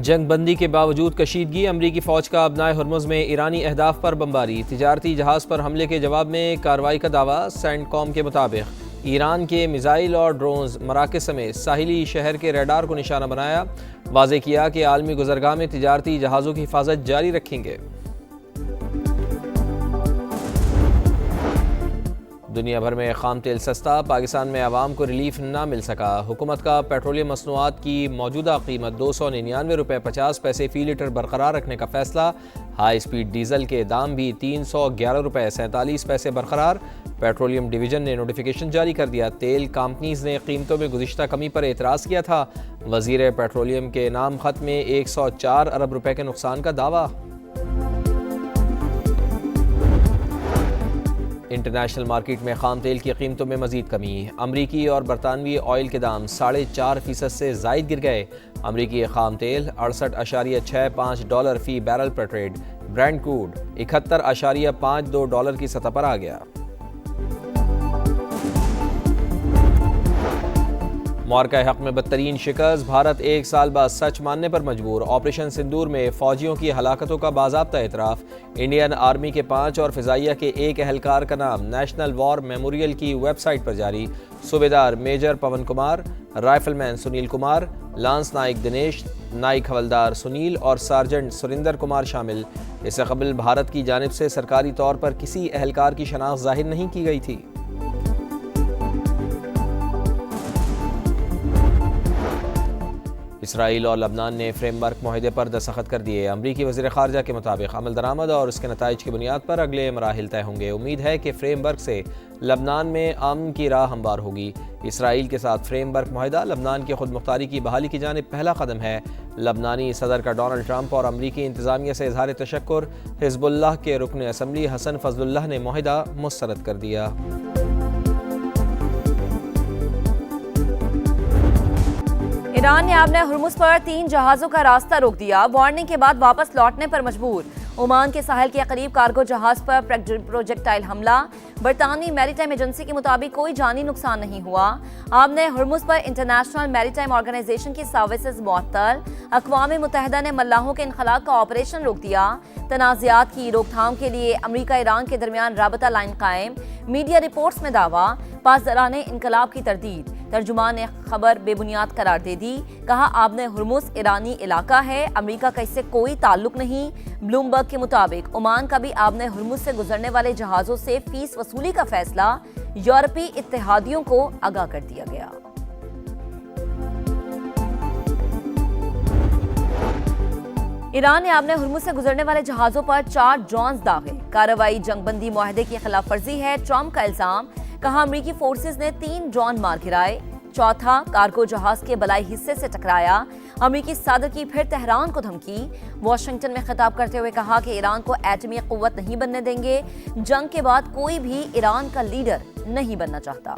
जंग बंदी के बावजूद कशीदगी, अमरीकी फ़ौज का अबनाए हुर्मुज़ में ईरानी अहदाफ पर बमबारी। तिजारती जहाज़ पर हमले के जवाब में कार्रवाई का दावा। सेंटकॉम के मुताबिक ईरान के मिसाइल और ड्रोन्स मराकज़ समेत साहिली शहर के रडार को निशाना बनाया। वाज़ेह किया कि आलमी गुज़रगाह में तिजारती जहाज़ों की हिफाजत जारी रखेंगे। दुनिया भर में खाम तेल सस्ता, पाकिस्तान में आवाम को रिलीफ ना मिल सका। हुकूमत का पेट्रोलियम मसनूआत की मौजूदा कीमत 299 रुपये 50 पैसे फ़ी लीटर बरकरार रखने का फैसला। हाई स्पीड डीजल के दाम भी 311 रुपये 47 पैसे बरकरार। पेट्रोलियम डिवीज़न ने नोटिफिकेशन जारी कर दिया। तेल कंपनीज ने कीमतों में गुज़िश्ता कमी पर एतराज़ किया था। वज़ीर पेट्रोलियम के नाम खत में 104 अरब रुपये के नुकसान का दावा। इंटरनेशनल मार्केट में खाम तेल की कीमतों में मजीद कमी। अमरीकी और बरतानवी ऑयल के दाम 4.5% से जायद गिर गए। अमरीकी खाम तेल 68.65 डॉलर फ़ी बैरल पर ट्रेड। ब्रेंट क्रूड 71.52 डॉलर की सतह पर आ गया। मुआरका हक में बदतरीन शिकस्त, भारत एक साल बाद सच मानने पर मजबूर। ऑपरेशन सिंदूर में फौजियों की हलाकतों का बाज़ाब्ता एतराफ़। इंडियन आर्मी के 5 और फ़िज़ाइया के 1 एहलकार का नाम नेशनल वॉर मेमोरियल की वेबसाइट पर जारी। सूबेदार मेजर पवन कुमार, राइफलमैन सुनील कुमार, लांस नाइक दिनेश, नाइक हवलदार सुनील और सार्जेंट सुरिंदर कुमार शामिल। इससे कबल भारत की जानिब से सरकारी तौर पर किसी एहलकार की शनाख्त ज़ाहिर नहीं की गई थी। इसराइल और लबनान ने फ्रेमवर्क मुआहदे पर दस्तखत कर दिए। अमरीकी वज़ीर ख़ारजा के मुताबिक अमल दरामद और उसके नताइज की बुनियाद पर अगले मराहिल तय होंगे। उम्मीद है कि फ्रेमवर्क से लबनान में अमन की राह हमवार होगी। इसराइल के साथ फ्रेमवर्क मुआहदा लबनान की खुद मुख्तारी की बहाली की जानिब पहला कदम है। लबनानी सदर का डोनाल्ड ट्रंप और अमरीकी इंतज़ामिया से इज़हार तशक्कुर। हिज़्बुल्लाह के रुकन असम्बली हसन फजलुल्लाह ने मुआहदा मुस्तरद कर दिया। ईरान ने आपने हुर्मुज़ पर 3 जहाज़ों का रास्ता रोक दिया। वार्निंग के बाद वापस लौटने पर मजबूर। ओमान के साहिल के करीब कार्गो जहाज़ पर प्रोजेक्टाइल हमला। बरतानवी मैरीटाइम एजेंसी के मुताबिक कोई जानी नुकसान नहीं हुआ। आपने हुर्मुज़ पर इंटरनेशनल मैरीटाइम ऑर्गेनाइजेशन की सर्विसेज मुअत्तल। अक़वाम मुत्तहिदा ने मल्लाहों के इनखला का ऑपरेशन रोक दिया। तनाज़ात की रोकथाम के लिए अमरीका ईरान के दरमियान राबता लाइन कायम। मीडिया रिपोर्ट्स में दावा, पासदाराने इनकलाब की तरदीद। तर्जुमान ने खबर बेबुनियाद करार दे दी। कहा, आपने हुर्मुज़ ईरानी इलाका है, अमरीका का इससे कोई ताल्लुक नहीं। ब्लूमबर्ग के मुताबिक ओमान का भी आपने हुर्मुज़ से गुजरने वाले जहाज़ों से फीस वसूली का फैसला यूरोपीय इत्तेहादियों को आगाह कर दिया गया। ईरान ने आपने हुर्मुज़ से गुजरने वाले जहाज़ों पर 4 ड्रोन्स दागे। कार्रवाई जंगबंदी मुआहदे की खिलाफ वर्जी है, ट्रंप का इल्जाम। कहा, अमरीकी फोर्सेस ने 3 ड्रोन मार गिराए। चौथा कार्गो जहाज के बलाई हिस्से से टकराया। अमरीकी सदर की फिर तेहरान को धमकी। वाशिंगटन में खिताब करते हुए कहा कि ईरान को एटमी कुव्वत नहीं बनने देंगे। जंग के बाद कोई भी ईरान का लीडर नहीं बनना चाहता।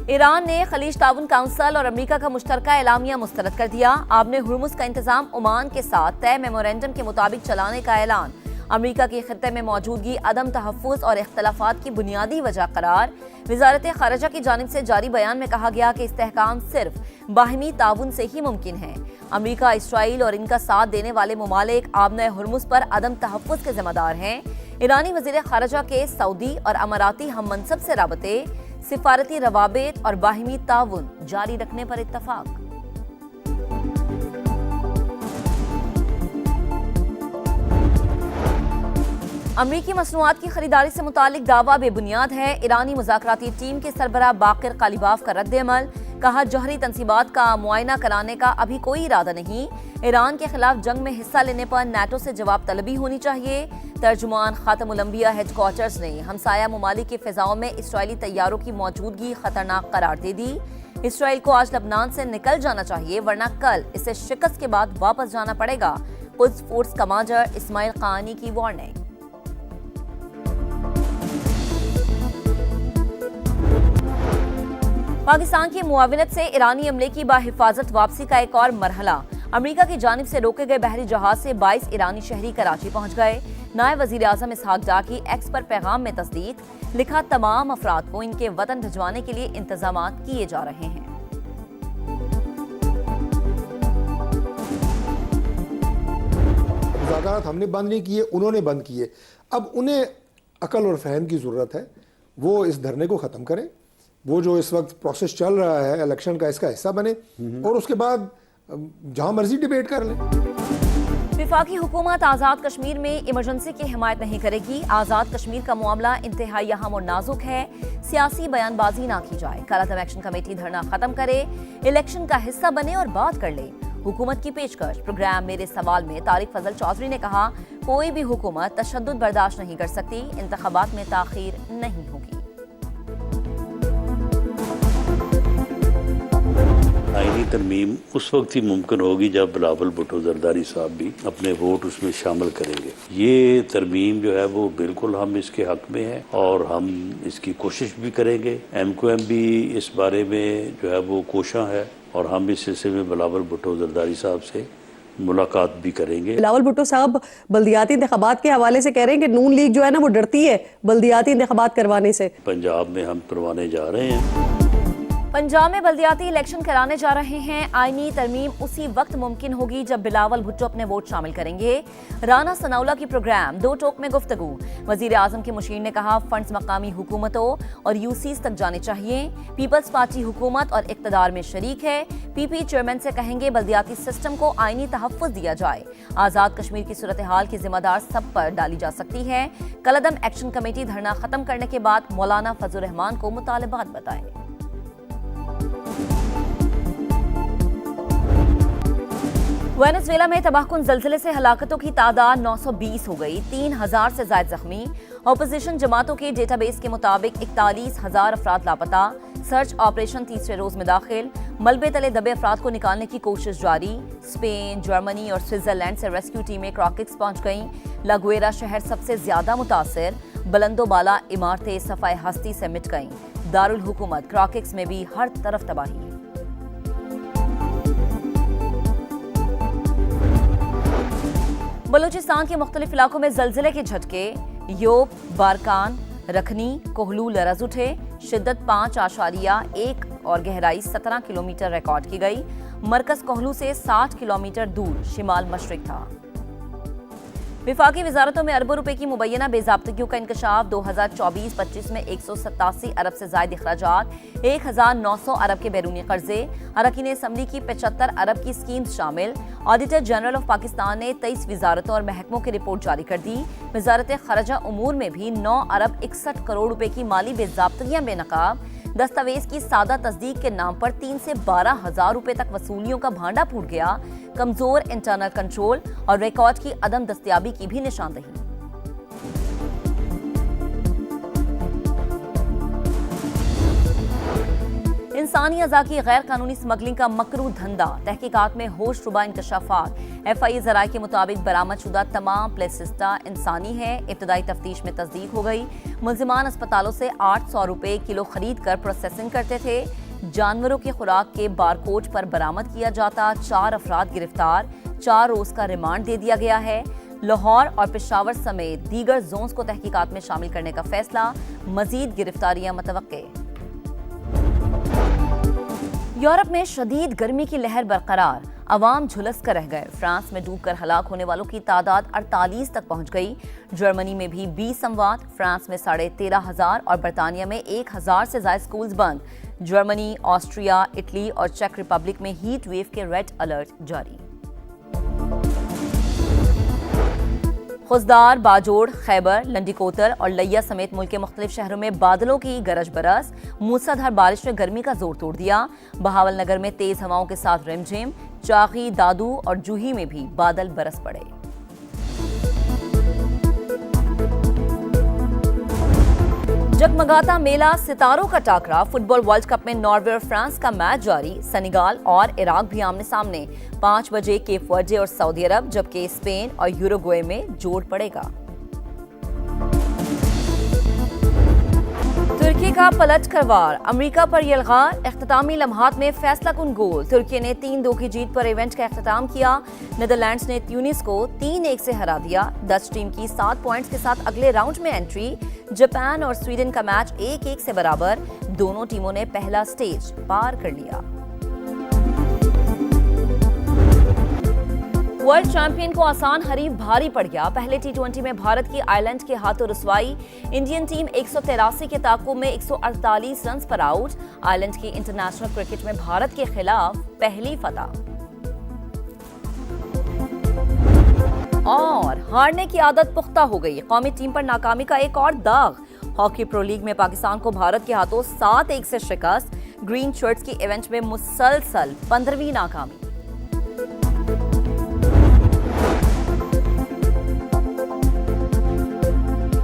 ईरान ने खलीज ताउन काउंसिल और अमेरिका का मुश्तरका एलामिया मुस्तरद कर दिया। आपने हुर्मुज़ का इंतजाम ओमान के साथ तय मेमोरेंडम के मुताबिक चलाने का ऐलान। अमेरिका के खित्ते में मौजूदगी अदम तहफ़्फ़ुज़ और इख्तलाफात की बुनियादी वजह करार। वज़ारत ख़ारिजा की जानिब से जारी बयान में कहा गया कि इस्तेहकाम सिर्फ बाहिमी ताउन से ही मुमकिन है। अमेरिका, इसराइल और इनका साथ देने वाले ममालिक आपने हुर्मुज़ पर अदम तहफ़्फ़ुज़ के जिम्मेदार हैं। ईरानी वज़ीर ख़ारिजा के सऊदी और अमाराती हम मनसब से राबते, सिफारती रवाबित और बाहिमी ताउन जारी रखने पर इत्तफाक। अमरीकी मसनूआत की खरीदारी से मुतालिक दावा बेबुनियाद है। ईरानी मुज़ाकराती टीम के सरबराह बाकिर कालिबाफ का रद्द-ए-अमल। कहा, जौहरी तंसीबात का मुआयना कराने का अभी कोई इरादा नहीं। ईरान के खिलाफ जंग में हिस्सा लेने पर नाटो से जवाब तलबी होनी चाहिए। तर्जुमान खातमुल अंबिया हेडक्वार्टर्स ने हमसाया ममालिक की फिजाओं में इसराइली तैयारों की मौजूदगी खतरनाक करार दे दी। इसराइल को आज लबनान से निकल जाना चाहिए, वरना कल इसे शिकस्त के बाद वापस जाना पड़ेगा। कुद्स फोर्स कमांडर इस्माइल कानी की वार्निंग। पाकिस्तान की मुआविनत से ईरानी अमले की बाहिफाजत वापसी का एक और मरहला। अमेरिका की जानिब से रोके गए बहरी जहाज से 22 ईरानी शहरी कराची पहुंच गए। नायब वजीर आजम इसहाक डार की एक्स पर पैगाम में तस्दीक, लिखा तमाम अफराद को इनके वतन भिजवाने के लिए इंतजाम किए जा रहे हैं। मुज़ाकरात हमने बंद नहीं किए, उन्होंने बंद किए। अब उन्हें अकल और फहम की ज़रूरत है, वो इस धरने को ख़त्म करें। वो जो इस वक्त प्रोसेस चल रहा है इलेक्शन का, इसका हिस्सा बने और उसके बाद जहां मर्जी डिबेट कर लें। विफाकी हुकूमत आज़ाद कश्मीर में इमरजेंसी की हिमायत नहीं करेगी। आज़ाद कश्मीर का मामला इंतहाई अहम और नाजुक है, सियासी बयानबाजी ना की जाए। कल एक्शन कमेटी धरना खत्म करे, इलेक्शन का हिस्सा बने और बात कर ले। हुकूमत की पेशकश। प्रोग्राम मेरे सवाल में तारिक फजल चौधरी ने कहा, कोई भी हुकूमत तशद्दुद बर्दाश्त नहीं कर सकती, इंतखाबात में ताखीर नहीं होगी। आईनी तरमीम उस वक्त ही मुमकिन होगी जब बिलावल भुट्टो जरदारी साहब भी अपने वोट उसमें शामिल करेंगे। ये तरमीम जो है वो बिल्कुल हम इसके हक में है और हम इसकी कोशिश भी करेंगे। MQM भी इस बारे में जो है वो कोशां है और हम इस सिलसिले में बिलावल भुट्टो जरदारी साहब से मुलाकात भी करेंगे। बिलावल भुट्टो साहब बल्दियाती इंतखाबात के हवाले से कह रहे हैं कि नून लीग जो है ना वो डरती है बल्दियाती इंतखाबात करवाने से। पंजाब में हम करवाने जा रहे हैं। पंजाब में बल्दियाती इलेक्शन कराने जा रहे हैं। आईनी तरमीम उसी वक्त मुमकिन होगी जब बिलावल भुट्टो अपने वोट शामिल करेंगे। राना सनाउल्लाह की प्रोग्राम दो टोक में गुफ्तगू। वजीर आजम के मुशीर ने कहा, फंड्स मकामी हुकूमतों और यूसीज तक जाने चाहिए। पीपल्स पार्टी हुकूमत और इक्तदार में शरीक है। PP चेयरमैन से कहेंगे बल्दियाती सिस्टम को आईनी तहफ़्फ़ुज़ दिया जाए। आज़ाद कश्मीर की सूरत हाल की जिम्मेदार सब पर डाली जा सकती है। कलअदम एक्शन कमेटी धरना खत्म करने के बाद मौलाना फजल रहमान को मुतालबात बताए। वेनेजुएला में तबाहकुन जल्जले से हलाकतों की तादाद 920 हो गई, 3000 से ज्यादा जख्मी। ऑपोजिशन जमातों के डेटाबेस के मुताबिक 41,000 अफराद लापता। सर्च ऑपरेशन तीसरे रोज में दाखिल। मलबे तले दबे अफराद को निकालने की कोशिश जारी। स्पेन, जर्मनी और स्विट्जरलैंड से रेस्क्यू टीमें क्रॉकिक्स पहुंच गईं। लागुएरा शहर सबसे ज्यादा मुतासिर। बुलंदोबाला इमारतें सफाए हस्ती से मिट गईं। दारुल हुकूमत क्रॉकिक्स में भी हर तरफ तबाही। बलूचिस्तान के मुख्तलिफ इलाकों में जल्जिले के झटके। योब, बारकान, रखनी, कोहलू लरज उठे। शिद्दत 5.1 और गहराई 17 किलोमीटर रिकॉर्ड की गई। मरकज कोहलू से 60 किलोमीटर दूर शिमाल मशरिक था। विफाकी वजारतों में अरबों रुपए की मुबैना बेज़ाब्तगियों का इंकशाफ। 2024-25 में 187 अरब से ज्यादा अखराजात, 1900 अरब के बैरूनी कर्जे। अरकान असम्बली की 75 अरब की स्कीम्स शामिल। ऑडिटर जनरल ऑफ पाकिस्तान ने 23 वजारतों और महकमों की रिपोर्ट जारी कर दी। वजारत खरजा उमूर में भी 9 अरब 61 करोड़ रुपए की माली बेज़ाब्तगियां बेनकाब। दस्तावेज की सादा तस्दीक के नाम पर 3 से 12,000 रुपए तक वसूलियों का भांडा फूट गया। कमजोर इंटरनल कंट्रोल और रिकॉर्ड की अदम दस्तयाबी की भी निशानदही। इंसानी अज़ा की गैर कानूनी स्मगलिंग का मकरू धंधा। तहकीकात में होश रुबा इंकशाफात। FI ज़राए के मुताबिक बरामद शुदा तमाम प्लेसिस्टा इंसानी है। इब्तदाई तफ्तीश में तस्दीक हो गई। मुल्जिमान अस्पतालों से 800 रुपए किलो खरीद कर प्रोसेसिंग करते थे। जानवरों की खुराक के बारकोड पर बरामद किया जाता। 4 अफराद गिरफ्तार। 4 रोज का रिमांड दे दिया गया है। लाहौर और पेशावर समेत दीगर जोन्स को तहकीकात में शामिल करने का फैसला। मजीद गिरफ्तारियां मुतवक्के। यूरोप में शदीद गर्मी की लहर बरकरार। अवाम झुलस कर रह गए। फ्रांस में डूबकर हलाक होने वालों की तादाद 48 तक पहुंच गई। जर्मनी में भी 20 अमवात। फ्रांस में 13,500 और बरतानिया में 1,000 से ज्यादा स्कूल्स बंद। जर्मनी, ऑस्ट्रिया, इटली और चेक रिपब्लिक में हीट वेव के रेड अलर्ट जारी। खुजदार, बाजोड़, खैबर, लंडीकोतर और लैया समेत मुल्क के मुख्तलिफ शहरों में बादलों की गरज बरस। मूसलाधार बारिश ने गर्मी का जोर तोड़ दिया। बहावल नगर में तेज हवाओं के साथ रिमझिम। चाकी, दादू और जूही में भी बादल बरस पड़े। जगमगाता मेला, सितारों का टाकरा। फुटबॉल वर्ल्ड कप में नॉर्वे और फ्रांस का मैच जारी। सेनेगाल और इराक भी आमने सामने। 5 बजे केप वर्डे और सऊदी अरब, जबकि स्पेन और यूरुग्वे में जोड़ पड़ेगा। तुर्की का पलट कर वार, अमेरिका पर यलगार, इख्तितामी लम्हात में फैसला कुन गोल। तुर्की ने 3-2 की जीत पर इवेंट का इख्तिताम किया। नीदरलैंड्स ने ट्यूनिस को 3-1 से हरा दिया। डच टीम की 7 पॉइंट्स के साथ अगले राउंड में एंट्री। जापान और स्वीडन का मैच 1-1 से बराबर। दोनों टीमों ने पहला स्टेज पार कर लिया। वर्ल्ड चैंपियन को आसान हरीफ भारी पड़ गया। पहले टी20 में भारत की आयरलैंड के हाथों रुसवाई। इंडियन टीम 183 के ताकुब में 148 रन पर आउट। आयरलैंड की इंटरनेशनल क्रिकेट में भारत के खिलाफ पहली फतह। और हारने की आदत पुख्ता हो गई। कौमी टीम पर नाकामी का एक और दाग। हॉकी प्रो लीग में पाकिस्तान को भारत के हाथों 7-1 से शिकस्त। ग्रीन शर्ट्स की इवेंट में मुसलसल 15वीं नाकामी।